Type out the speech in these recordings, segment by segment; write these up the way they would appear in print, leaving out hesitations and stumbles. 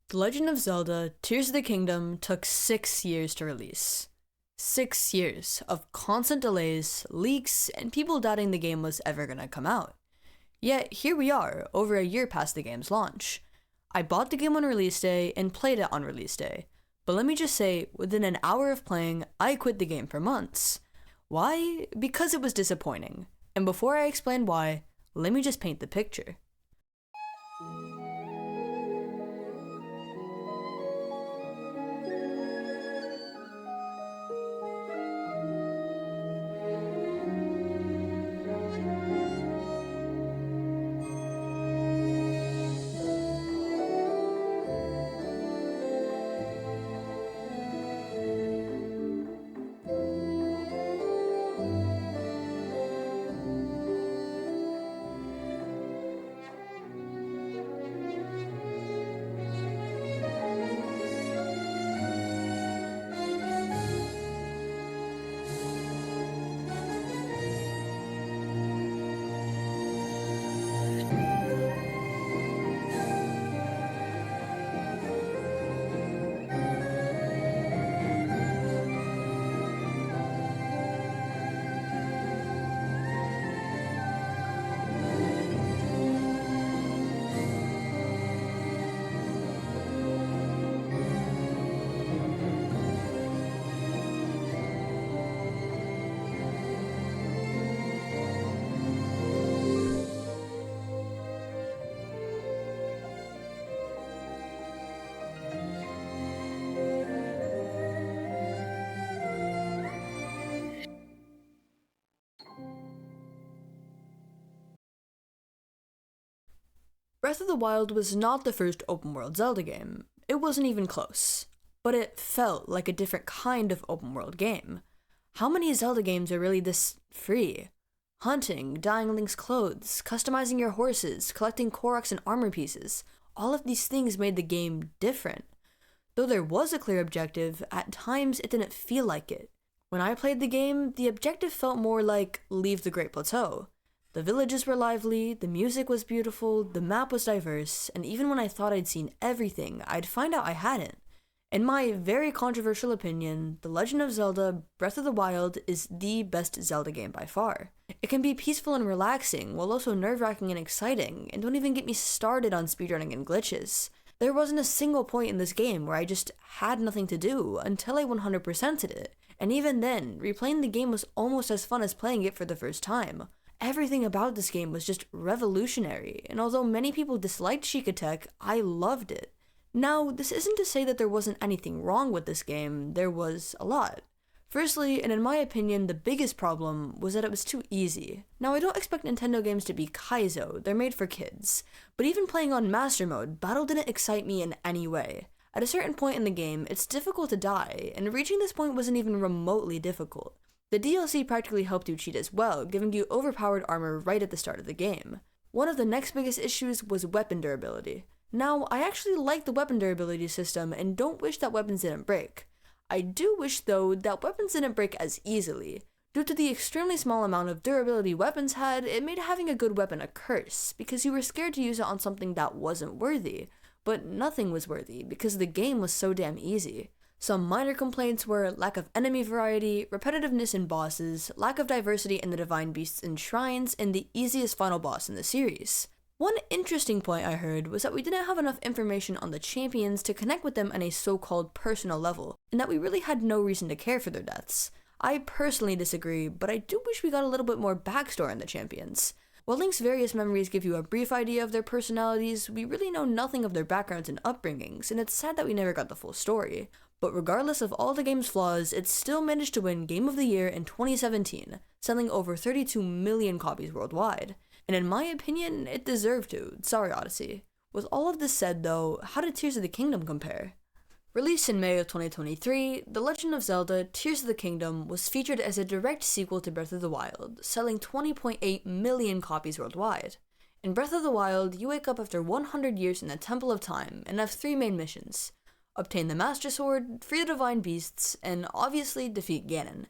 The Legend of Zelda Tears of the Kingdom took 6 years to release. 6 years of constant delays, leaks, and people doubting the game was ever gonna come out. Yet here we are, over a year past the game's launch. I bought the game on release day and played it on release day, but let me just say, within an hour of playing, I quit the game for months. Why? Because it was disappointing. And before I explain why, let me just paint the picture. Breath of the Wild was not the first open world Zelda game. It wasn't even close. But it felt like a different kind of open world game. How many Zelda games are really this free? Hunting, dyeing Link's clothes, customizing your horses, collecting Koroks and armor pieces. All of these things made the game different. Though there was a clear objective, at times it didn't feel like it. When I played the game, the objective felt more like leave the Great Plateau. The villages were lively, the music was beautiful, the map was diverse, and even when I thought I'd seen everything, I'd find out I hadn't. In my very controversial opinion, The Legend of Zelda Breath of the Wild is the best Zelda game by far. It can be peaceful and relaxing, while also nerve-wracking and exciting, and don't even get me started on speedrunning and glitches. There wasn't a single point in this game where I just had nothing to do until I 100%ed it, and even then, replaying the game was almost as fun as playing it for the first time. Everything about this game was just revolutionary, and although many people disliked Sheikah Tech, I loved it. Now, this isn't to say that there wasn't anything wrong with this game, there was a lot. Firstly, and in my opinion, the biggest problem was that it was too easy. Now, I don't expect Nintendo games to be Kaizo, they're made for kids. But even playing on Master Mode, battle didn't excite me in any way. At a certain point in the game, it's difficult to die, and reaching this point wasn't even remotely difficult. The DLC practically helped you cheat as well, giving you overpowered armor right at the start of the game. One of the next biggest issues was weapon durability. Now, I actually like the weapon durability system and don't wish that weapons didn't break. I do wish, though, that weapons didn't break as easily. Due to the extremely small amount of durability weapons had, it made having a good weapon a curse, because you were scared to use it on something that wasn't worthy. But nothing was worthy, because the game was so damn easy. Some minor complaints were lack of enemy variety, repetitiveness in bosses, lack of diversity in the divine beasts and shrines, and the easiest final boss in the series. One interesting point I heard was that we didn't have enough information on the champions to connect with them on a so-called personal level, and that we really had no reason to care for their deaths. I personally disagree, but I do wish we got a little bit more backstory on the champions. While Link's various memories give you a brief idea of their personalities, we really know nothing of their backgrounds and upbringings, and it's sad that we never got the full story. But regardless of all the game's flaws, it still managed to win Game of the Year in 2017, selling over 32 million copies worldwide. And in my opinion, it deserved to. Sorry, Odyssey. With all of this said though, how did Tears of the Kingdom compare? Released in May of 2023, The Legend of Zelda Tears of the Kingdom was featured as a direct sequel to Breath of the Wild, selling 20.8 million copies worldwide. In Breath of the Wild, you wake up after 100 years in the Temple of Time and have 3 main missions. Obtain the Master Sword, free the Divine Beasts, and obviously defeat Ganon.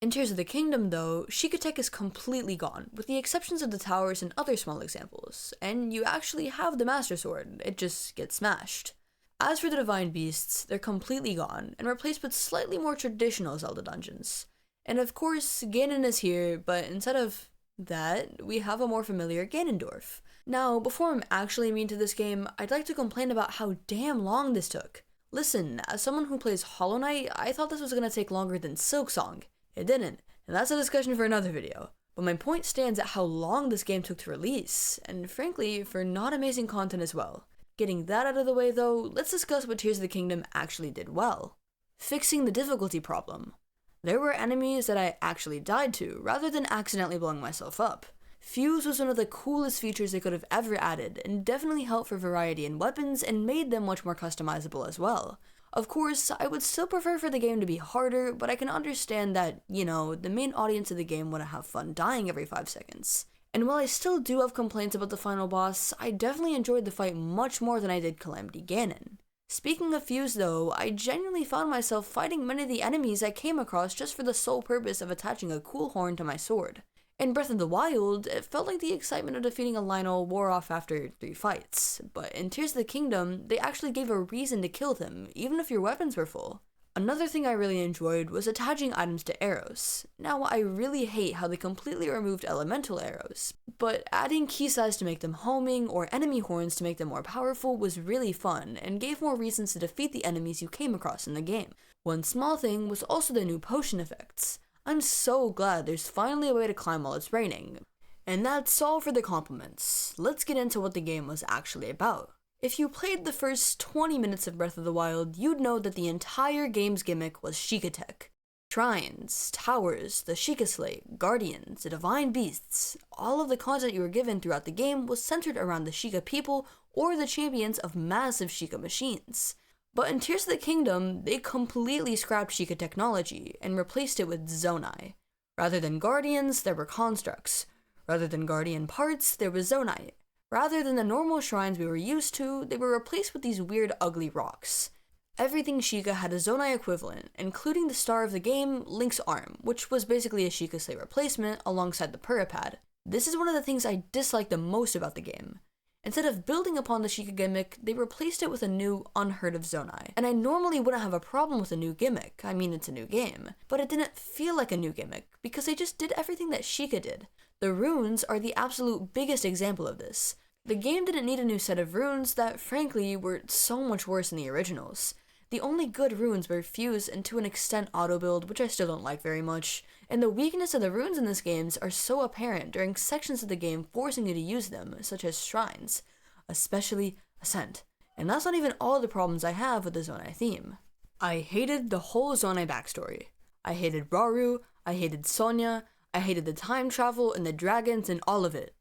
In Tears of the Kingdom though, Sheikah Tech is completely gone, with the exceptions of the towers and other small examples, and you actually have the Master Sword, it just gets smashed. As for the Divine Beasts, they're completely gone and replaced with slightly more traditional Zelda dungeons. And of course, Ganon is here, but instead of that, we have a more familiar Ganondorf. Now, before I'm actually mean to this game, I'd like to complain about how damn long this took. Listen, as someone who plays Hollow Knight, I thought this was gonna take longer than Silksong. It didn't, and that's a discussion for another video. But my point stands at how long this game took to release, and frankly, for not amazing content as well. Getting that out of the way though, let's discuss what Tears of the Kingdom actually did well. Fixing the difficulty problem. There were enemies that I actually died to, rather than accidentally blowing myself up. Fuse was one of the coolest features they could have ever added, and definitely helped for variety in weapons and made them much more customizable as well. Of course, I would still prefer for the game to be harder, but I can understand that, the main audience of the game want to have fun dying every 5 seconds. And while I still do have complaints about the final boss, I definitely enjoyed the fight much more than I did Calamity Ganon. Speaking of Fuse though, I genuinely found myself fighting many of the enemies I came across just for the sole purpose of attaching a cool horn to my sword. In Breath of the Wild, it felt like the excitement of defeating a Lynel wore off after 3 fights, but in Tears of the Kingdom, they actually gave a reason to kill them, even if your weapons were full. Another thing I really enjoyed was attaching items to arrows. Now, I really hate how they completely removed elemental arrows, but adding key size to make them homing or enemy horns to make them more powerful was really fun and gave more reasons to defeat the enemies you came across in the game. One small thing was also the new potion effects. I'm so glad there's finally a way to climb while it's raining. And that's all for the compliments. Let's get into what the game was actually about. If you played the first 20 minutes of Breath of the Wild, you'd know that the entire game's gimmick was Sheikah Tech. Shrines, towers, the Sheikah Slate, guardians, the divine beasts, all of the content you were given throughout the game was centered around the Sheikah people or the champions of massive Sheikah machines. But in Tears of the Kingdom, they completely scrapped Sheikah technology and replaced it with Zonai. Rather than guardians, there were constructs. Rather than guardian parts, there was Zonai. Rather than the normal shrines we were used to, they were replaced with these weird, ugly rocks. Everything Sheikah had a Zonai equivalent, including the star of the game, Link's arm, which was basically a Sheikah Slate replacement alongside the Purapad. This is one of the things I dislike the most about the game. Instead of building upon the Sheikah gimmick, they replaced it with a new, unheard of Zonai. And I normally wouldn't have a problem with a new gimmick, I mean it's a new game, but it didn't feel like a new gimmick, because they just did everything that Sheikah did. The runes are the absolute biggest example of this. The game didn't need a new set of runes that, frankly, were so much worse than the originals. The only good runes were Fuse and to an extent Auto Build, which I still don't like very much, and the weakness of the runes in this game are so apparent during sections of the game forcing you to use them, such as shrines, especially Ascent. And that's not even all the problems I have with the Zonai theme. I hated the whole Zonai backstory. I hated Rauru, I hated Sonia, I hated the time travel and the dragons and all of it.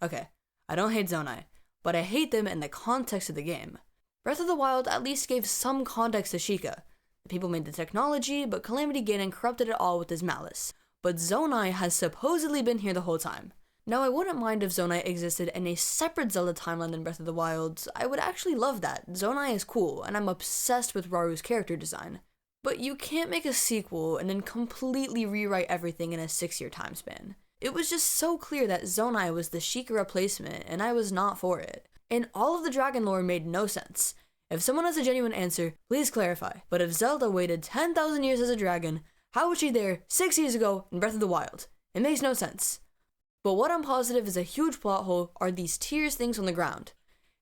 Okay, I don't hate Zonai, but I hate them in the context of the game. Breath of the Wild at least gave some context to Sheikah. The people made the technology, but Calamity Ganon corrupted it all with his malice. But Zonai has supposedly been here the whole time. Now I wouldn't mind if Zonai existed in a separate Zelda timeline than Breath of the Wild. I would actually love that. Zonai is cool, and I'm obsessed with Rauru's character design. But you can't make a sequel and then completely rewrite everything in a 6-year time span. It was just so clear that Zonai was the Sheikah replacement, and I was not for it. And all of the dragon lore made no sense. If someone has a genuine answer, please clarify. But if Zelda waited 10,000 years as a dragon, how was she there 6 years ago in Breath of the Wild? It makes no sense. But what I'm positive is a huge plot hole are these Tears things on the ground.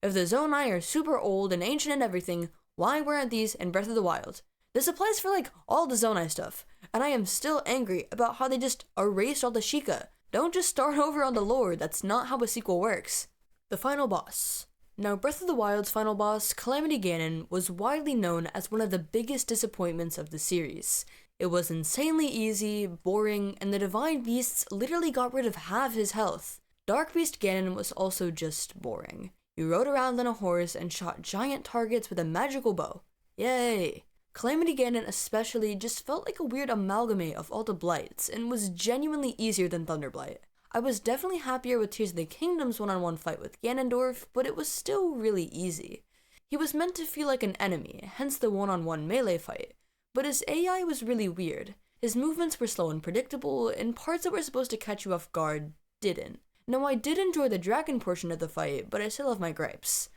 If the Zonai are super old and ancient and everything, why weren't these in Breath of the Wild? This applies for all the Zonai stuff, and I am still angry about how they just erased all the Sheikah. Don't just start over on the lore, that's not how a sequel works. The final boss. Now, Breath of the Wild's final boss, Calamity Ganon, was widely known as one of the biggest disappointments of the series. It was insanely easy, boring, and the Divine Beasts literally got rid of half his health. Dark Beast Ganon was also just boring. You rode around on a horse and shot giant targets with a magical bow. Yay! Calamity Ganon especially just felt like a weird amalgamate of all the blights and was genuinely easier than Thunderblight. I was definitely happier with Tears of the Kingdom's one-on-one fight with Ganondorf, but it was still really easy. He was meant to feel like an enemy, hence the one-on-one melee fight, but his AI was really weird. His movements were slow and predictable, and parts that were supposed to catch you off guard didn't. Now I did enjoy the dragon portion of the fight, but I still have my gripes.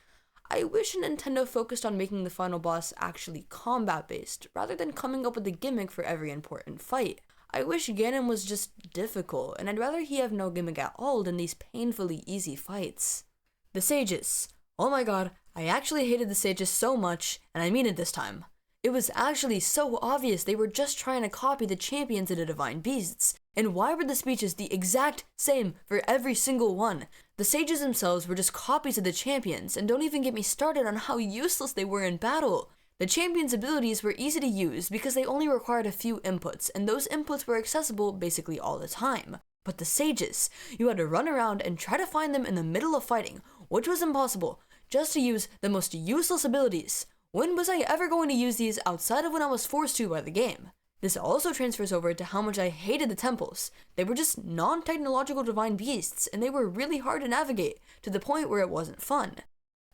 I wish Nintendo focused on making the final boss actually combat-based, rather than coming up with a gimmick for every important fight. I wish Ganon was just difficult, and I'd rather he have no gimmick at all than these painfully easy fights. The sages. Oh my god, I actually hated the sages so much, and I mean it this time. It was actually so obvious they were just trying to copy the champions of the Divine Beasts. And why were the speeches the exact same for every single one? The sages themselves were just copies of the champions, and don't even get me started on how useless they were in battle. The champions' abilities were easy to use because they only required a few inputs, and those inputs were accessible basically all the time. But the sages, you had to run around and try to find them in the middle of fighting, which was impossible, just to use the most useless abilities. When was I ever going to use these outside of when I was forced to by the game? This also transfers over to how much I hated the temples. They were just non-technological divine beasts, and they were really hard to navigate, to the point where it wasn't fun.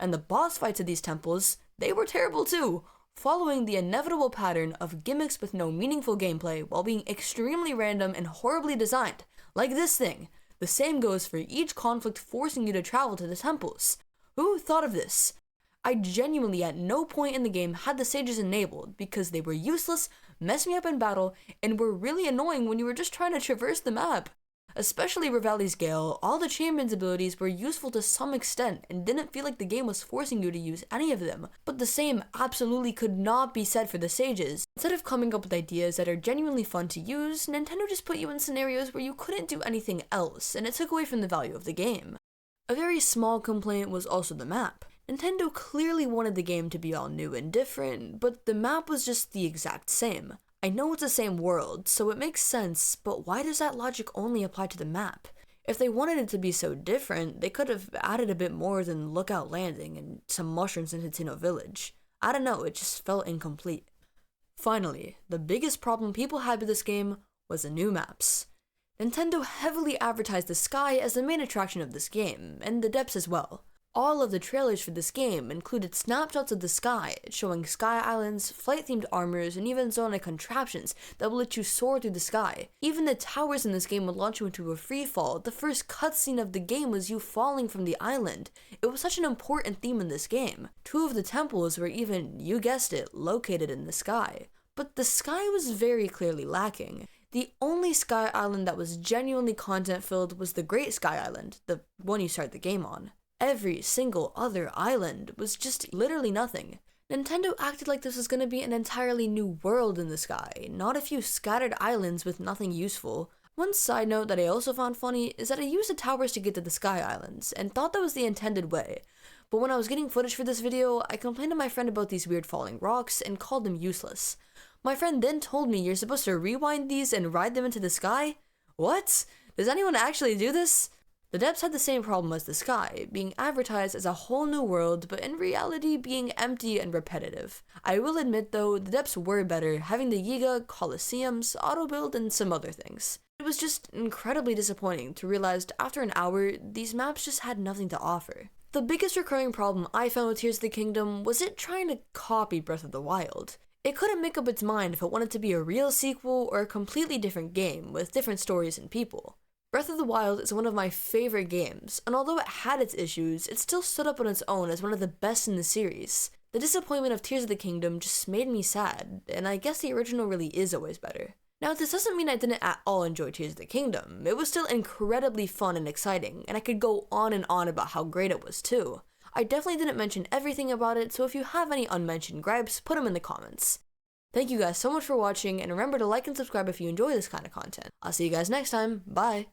And the boss fights of these temples, they were terrible too, following the inevitable pattern of gimmicks with no meaningful gameplay while being extremely random and horribly designed. Like this thing. The same goes for each conflict forcing you to travel to the temples. Who thought of this? I genuinely at no point in the game had the sages enabled because they were useless, messed me up in battle, and were really annoying when you were just trying to traverse the map. Especially Revali's Gale, all the champions' abilities were useful to some extent and didn't feel like the game was forcing you to use any of them. But the same absolutely could not be said for the sages. Instead of coming up with ideas that are genuinely fun to use, Nintendo just put you in scenarios where you couldn't do anything else, and it took away from the value of the game. A very small complaint was also the map. Nintendo clearly wanted the game to be all new and different, but the map was just the exact same. I know it's the same world, so it makes sense, but why does that logic only apply to the map? If they wanted it to be so different, they could have added a bit more than Lookout Landing and some mushrooms in Hateno Village. I don't know, it just felt incomplete. Finally, the biggest problem people had with this game was the new maps. Nintendo heavily advertised the sky as the main attraction of this game, and the depths as well. All of the trailers for this game included snapshots of the sky, showing sky islands, flight-themed armors, and even Sonic contraptions that will let you soar through the sky. Even the towers in this game would launch you into a freefall. The first cutscene of the game was you falling from the island. It was such an important theme in this game. 2 of the temples were even, you guessed it, located in the sky. But the sky was very clearly lacking. The only sky island that was genuinely content-filled was the Great Sky Island, the one you start the game on. Every single other island was just literally nothing. Nintendo acted like this was going to be an entirely new world in the sky, not a few scattered islands with nothing useful. One side note that I also found funny is that I used the towers to get to the sky islands, and thought that was the intended way. But when I was getting footage for this video, I complained to my friend about these weird falling rocks and called them useless. My friend then told me you're supposed to rewind these and ride them into the sky? What? Does anyone actually do this? The depths had the same problem as the sky, being advertised as a whole new world, but in reality being empty and repetitive. I will admit though, the depths were better, having the Yiga, Colosseums, auto-build, and some other things. It was just incredibly disappointing to realize after an hour, these maps just had nothing to offer. The biggest recurring problem I found with Tears of the Kingdom was it trying to copy Breath of the Wild. It couldn't make up its mind if it wanted to be a real sequel or a completely different game with different stories and people. Breath of the Wild is one of my favorite games, and although it had its issues, it still stood up on its own as one of the best in the series. The disappointment of Tears of the Kingdom just made me sad, and I guess the original really is always better. Now, this doesn't mean I didn't at all enjoy Tears of the Kingdom. It was still incredibly fun and exciting, and I could go on and on about how great it was too. I definitely didn't mention everything about it, so if you have any unmentioned gripes, put them in the comments. Thank you guys so much for watching, and remember to like and subscribe if you enjoy this kind of content. I'll see you guys next time. Bye!